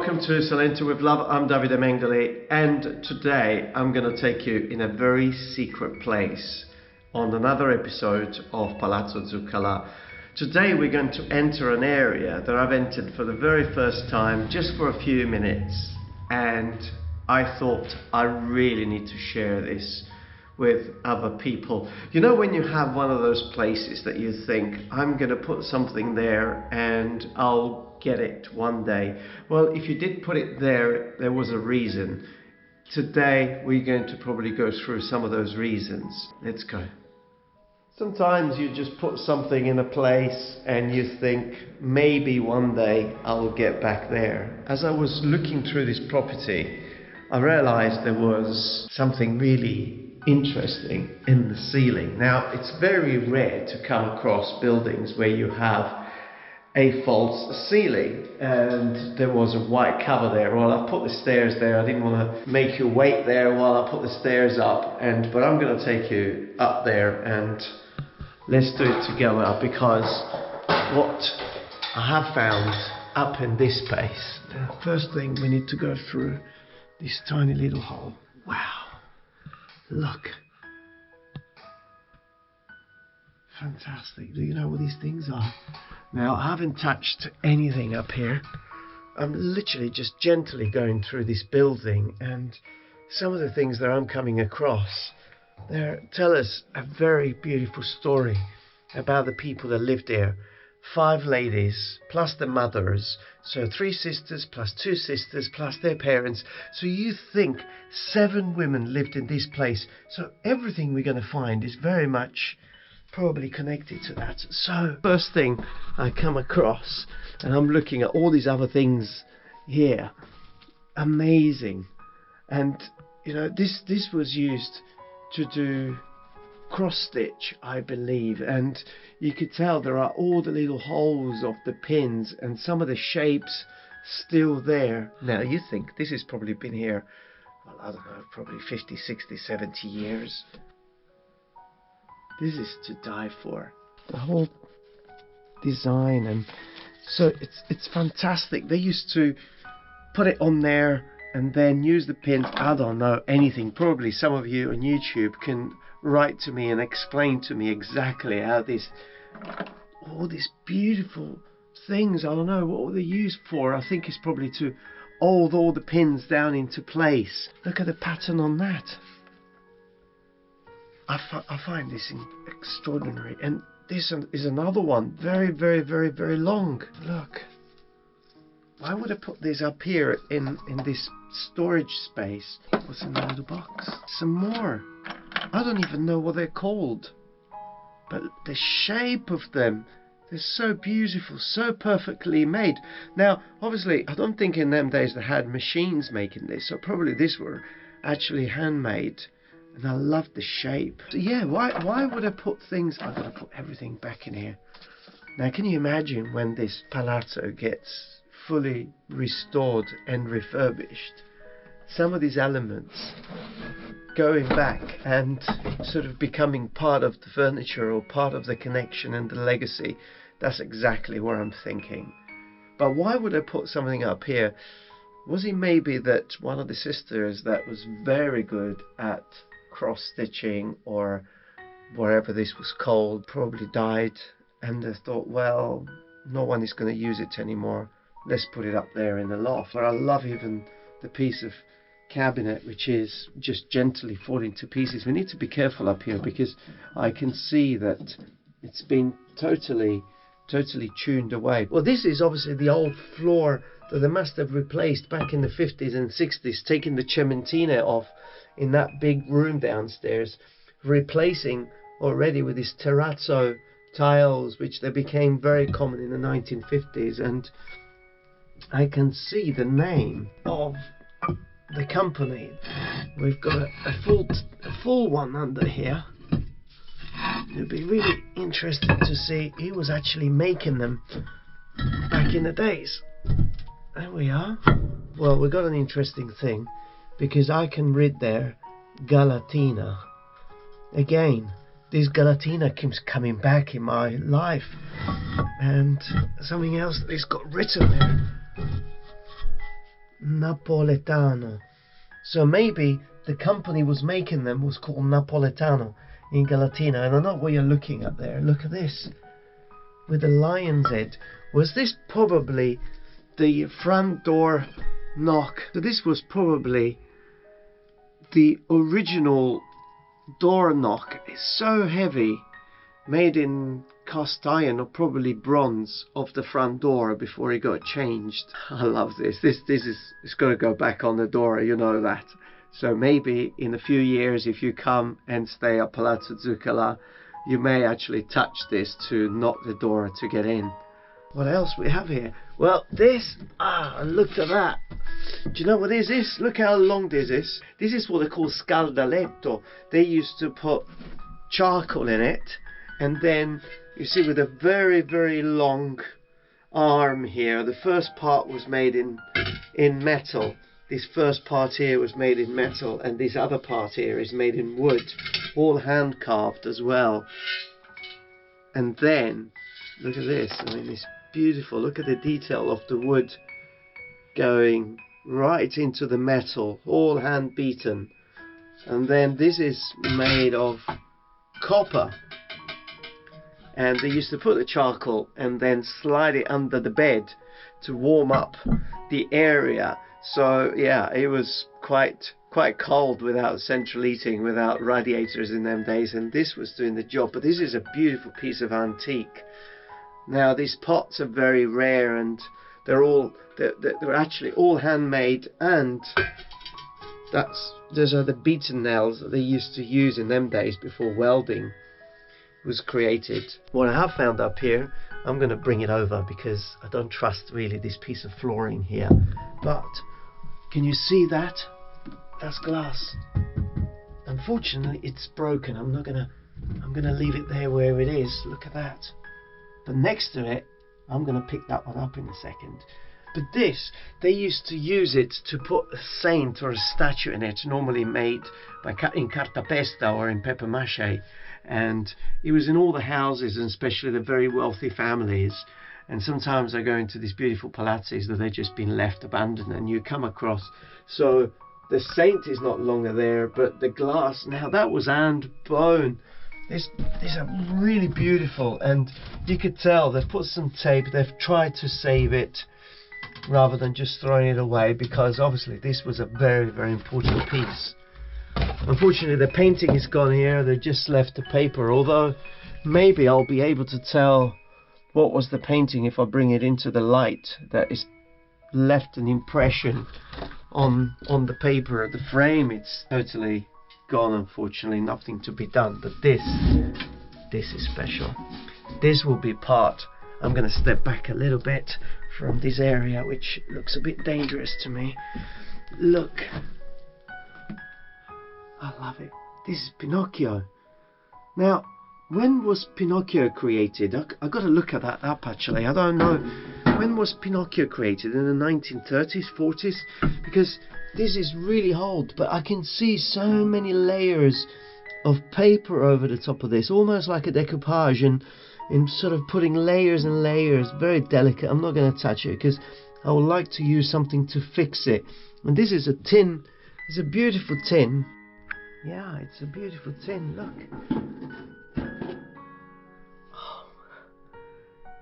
welcome to Salento with Love. I'm Davide Mengele, and today I'm going to take you in a very secret place on another episode of Palazzo Zuccalà. Today we're going to enter an area that I've entered for the very first time, just for a few minutes, and I thought I really need to share this with other people. You know, when you have one of those places that you think, I'm going to put something there and I'll get it one day. Well, if you did put it there, there was a reason. Today we're going to probably go through some of those reasons. Let's go. Sometimes you just put something in a place and you think, maybe one day I'll get back there. As I was looking through this property, I realized there was something really interesting in the ceiling. Now, it's very rare to come across buildings where you have a false ceiling, and there was a white cover there. Well, I put the stairs there. I didn't want to make you wait there while I put the stairs up, but I'm going to take you up there and let's do it together, because what I have found up in this space, the first thing we need to go through this tiny little hole. Wow. Look. Fantastic. Do you know what these things are? Now, I haven't touched anything up here. I'm literally just gently going through this building, and some of the things that I'm coming across, they tell us a very beautiful story about the people that lived there. 5 ladies plus the mothers, so 3 sisters plus 2 sisters plus their parents. So you think 7 women lived in this place. So everything we're going to find is very much probably connected to that. So first thing I come across, and I'm looking at all these other things here. Amazing. And you know, this was used to do cross stitch, I believe, and you could tell there are all the little holes of the pins and some of the shapes still there. Now you think this has probably been here, well, I don't know, probably 50, 60, 70 years. This is to die for. The whole design, and so it's fantastic. They used to put it on there and then use the pins. I don't know anything. Probably some of you on YouTube can write to me and explain to me exactly how all these beautiful things, I don't know, what were they used for? I think it's probably to hold all the pins down into place. Look at the pattern on that. I find this extraordinary. And this is another one, very, very, very, very long. Look. Why would I put this up here in this storage space? What's in the little box? Some more. I don't even know what they're called. But the shape of them, they're so beautiful, so perfectly made. Now, obviously, I don't think in them days they had machines making this, so probably these were actually handmade. And I love the shape. So yeah, why would I put things? I've got to put everything back in here. Now, can you imagine when this palazzo gets fully restored and refurbished? Some of these elements going back and sort of becoming part of the furniture or part of the connection and the legacy. That's exactly what I'm thinking. But why would I put something up here? Was it maybe that one of the sisters that was very good at cross-stitching or whatever this was called probably died, and they thought, well, no one is going to use it anymore. Let's put it up there in the loft. But I love even the piece of cabinet which is just gently falling to pieces. We need to be careful up here because I can see that it's been totally tuned away. Well, this is obviously the old floor that they must have replaced back in the 50s and 60s, taking the cementina off in that big room downstairs, replacing already with these terrazzo tiles, which they became very common in the 1950s. And I can see the name of the company. We've got a full one under here. It'd be really interesting to see who was actually making them back in the days. There we are. Well, we got an interesting thing because I can read there Galatina. Again, this Galatina keeps coming back in my life, and something else that is got written there. Napoletano. So maybe the company was making them was called Napoletano in Galatina. And I know what you're looking at there. Look at this. With the lion's head. Was this probably the front door knock? So this was probably the original door knock. It's so heavy, made in cast iron or probably bronze of the front door before it got changed. I love this. This is, it's going to go back on the door, you know that. So maybe in a few years, if you come and stay at Palazzo Zuccalà, you may actually touch this to knock the door to get in. What else we have here? Well, this, look at that. Do you know what this is? Look how long this is. This is what they call scaldaletto. They used to put charcoal in it, and then you see with a very, very long arm here. The first part was made in metal. This first part here was made in metal, and this other part here is made in wood, all hand carved as well. And then look at this. I mean, it's beautiful. Look at the detail of the wood going right into the metal, all hand beaten. And then this is made of copper, and they used to put the charcoal and then slide it under the bed to warm up the area. So yeah, it was quite cold without central heating, without radiators in them days, and this was doing the job. But this is a beautiful piece of antique. Now these pots are very rare, and they're actually all handmade, and those are the beaten nails that they used to use in them days before welding was created. What I have found up here, I'm going to bring it over because I don't trust really this piece of flooring here. But can you see that? That's glass. Unfortunately, it's broken. I'm going to leave it there where it is. Look at that. But next to it, I'm going to pick that one up in a second. But this, they used to use it to put a saint or a statue in it, normally made in cartapesta or in papier-mâché. And it was in all the houses, and especially the very wealthy families. And sometimes I go into these beautiful palazzes that they've just been left abandoned, and you come across. So the saint is not longer there, but the glass, now that was hand bone. These are really beautiful, and you could tell they've put some tape, they've tried to save it rather than just throwing it away, because obviously this was a very, very important piece. Unfortunately, the painting is gone here. They just left the paper, although maybe I'll be able to tell what was the painting if I bring it into the light. That is left an impression on the paper. The frame, it's totally gone, unfortunately, nothing to be done. But this is special. This will be part. I'm going to step back a little bit from this area, which looks a bit dangerous to me. Look, I love it. This is Pinocchio. Now, when was Pinocchio created? I got to look at that up actually. I don't know. When was Pinocchio created? In the 1930s, 40s? Because this is really old, but I can see so many layers of paper over the top of this, almost like a decoupage, and in sort of putting layers and layers. Very delicate. I'm not going to touch it because I would like to use something to fix it. And this is a tin. It's a beautiful tin. Yeah, it's a beautiful tin. Look. Oh.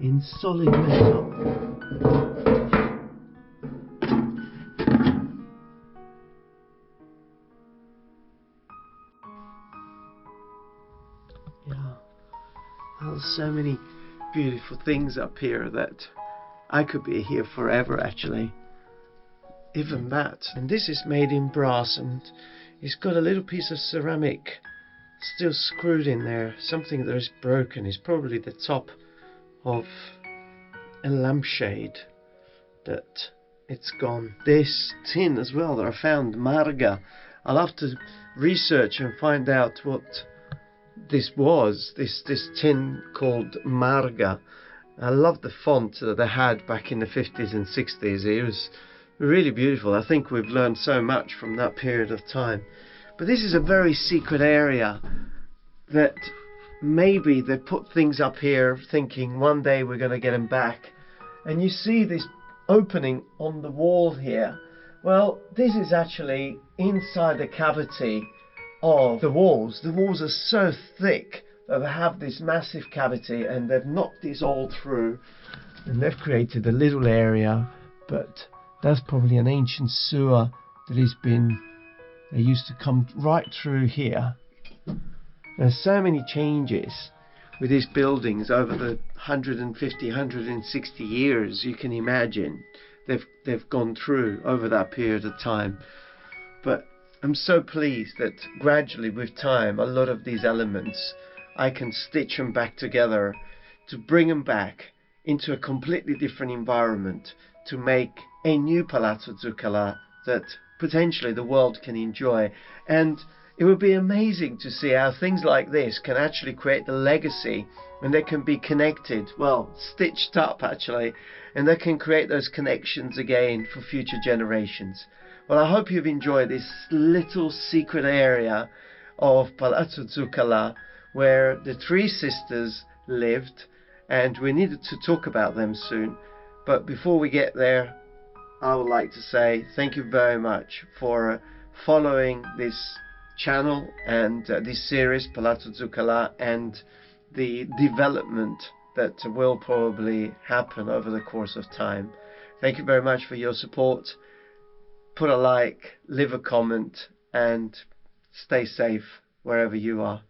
In solid metal. Yeah. There's so many beautiful things up here that I could be here forever actually. Even that. And this is made in brass, and it's got a little piece of ceramic still screwed in there. Something that is broken is probably the top of a lampshade that it's gone. This tin as well that I found, Marga. I'll have to research and find out what this was. This tin called Marga. I love the font that they had back in the 50s and 60s. It was really beautiful. I think we've learned so much from that period of time. But this is a very secret area that maybe they put things up here thinking one day we're going to get them back. And you see this opening on the wall here Well, this is actually inside the cavity of the walls. The walls are so thick that they have this massive cavity, and they've knocked this all through, and they've created a little area, but that's probably an ancient sewer that has been, they used to come right through here. There's so many changes with these buildings over the 150, 160 years you can imagine they've gone through over that period of time. But I'm so pleased that gradually with time a lot of these elements I can stitch them back together to bring them back into a completely different environment to make a new Palazzo Zuccalà that potentially the world can enjoy. And it would be amazing to see how things like this can actually create the legacy, and they can be connected, well, stitched up actually, and they can create those connections again for future generations. Well, I hope you've enjoyed this little secret area of Palazzo Zuccalà where the three sisters lived, and we needed to talk about them soon. But before we get there, I would like to say thank you very much for following this channel and this series, Palazzo Zuccalà, and the development that will probably happen over the course of time. Thank you very much for your support. Put a like, leave a comment, and stay safe wherever you are.